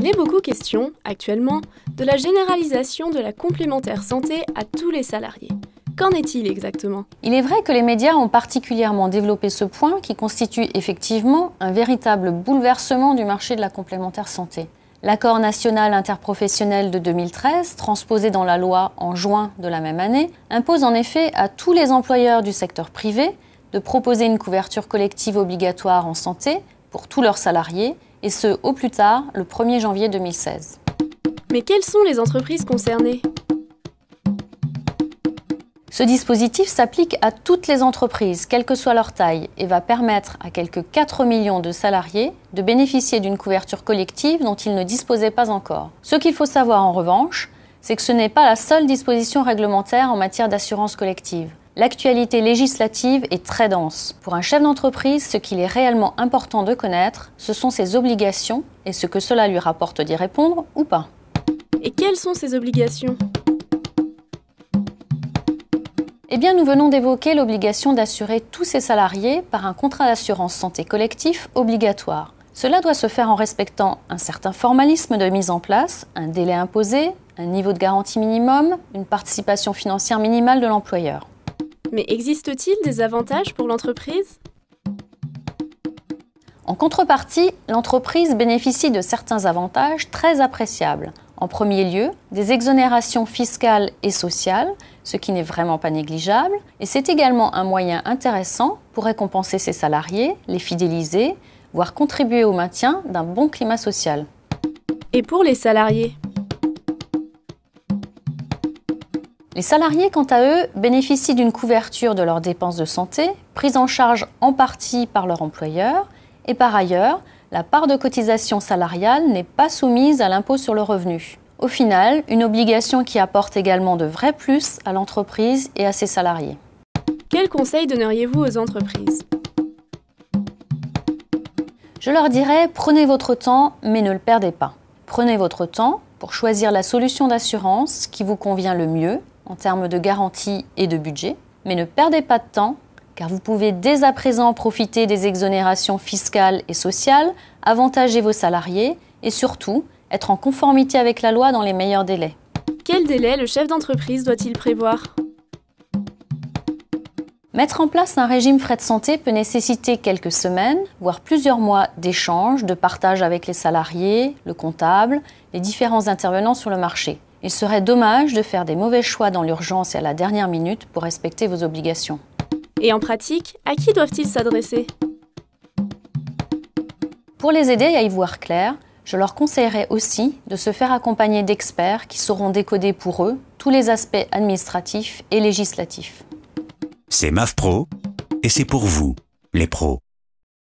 Il est beaucoup question, actuellement, de la généralisation de la complémentaire santé à tous les salariés. Qu'en est-il exactement? Il est vrai que les médias ont particulièrement développé ce point qui constitue effectivement un véritable bouleversement du marché de la complémentaire santé. L'accord national interprofessionnel de 2013, transposé dans la loi en juin de la même année, impose en effet à tous les employeurs du secteur privé de proposer une couverture collective obligatoire en santé pour tous leurs salariés, et ce au plus tard le 1er janvier 2016. Mais quelles sont les entreprises concernées? Ce dispositif s'applique à toutes les entreprises, quelle que soit leur taille, et va permettre à quelques 4 millions de salariés de bénéficier d'une couverture collective dont ils ne disposaient pas encore. Ce qu'il faut savoir en revanche, c'est que ce n'est pas la seule disposition réglementaire en matière d'assurance collective. L'actualité législative est très dense. Pour un chef d'entreprise, ce qu'il est réellement important de connaître, ce sont ses obligations et ce que cela lui rapporte d'y répondre ou pas. Et quelles sont ces obligations? Eh bien, nous venons d'évoquer l'obligation d'assurer tous ses salariés par un contrat d'assurance santé collectif obligatoire. Cela doit se faire en respectant un certain formalisme de mise en place, un délai imposé, un niveau de garantie minimum, une participation financière minimale de l'employeur. Mais existe-t-il des avantages pour l'entreprise? En contrepartie, l'entreprise bénéficie de certains avantages très appréciables. En premier lieu, des exonérations fiscales et sociales, ce qui n'est vraiment pas négligeable, et c'est également un moyen intéressant pour récompenser ses salariés, les fidéliser, voire contribuer au maintien d'un bon climat social. Et pour les salariés? Les salariés, quant à eux, bénéficient d'une couverture de leurs dépenses de santé, prise en charge en partie par leur employeur, et par ailleurs, la part de cotisation salariale n'est pas soumise à l'impôt sur le revenu. Au final, une obligation qui apporte également de vrais plus à l'entreprise et à ses salariés. Quels conseils donneriez-vous aux entreprises? Je leur dirais, prenez votre temps, mais ne le perdez pas. Prenez votre temps pour choisir la solution d'assurance qui vous convient le mieux en termes de garantie et de budget, mais ne perdez pas de temps, car vous pouvez dès à présent profiter des exonérations fiscales et sociales, avantager vos salariés et surtout être en conformité avec la loi dans les meilleurs délais. Quel délai le chef d'entreprise doit-il prévoir? Mettre en place un régime frais de santé peut nécessiter quelques semaines, voire plusieurs mois d'échanges, de partage avec les salariés, le comptable, les différents intervenants sur le marché. Il serait dommage de faire des mauvais choix dans l'urgence et à la dernière minute pour respecter vos obligations. Et en pratique, à qui doivent-ils s'adresser? Pour les aider à y voir clair, je leur conseillerais aussi de se faire accompagner d'experts qui sauront décoder pour eux tous les aspects administratifs et législatifs. C'est MAF Pro et c'est pour vous, les pros.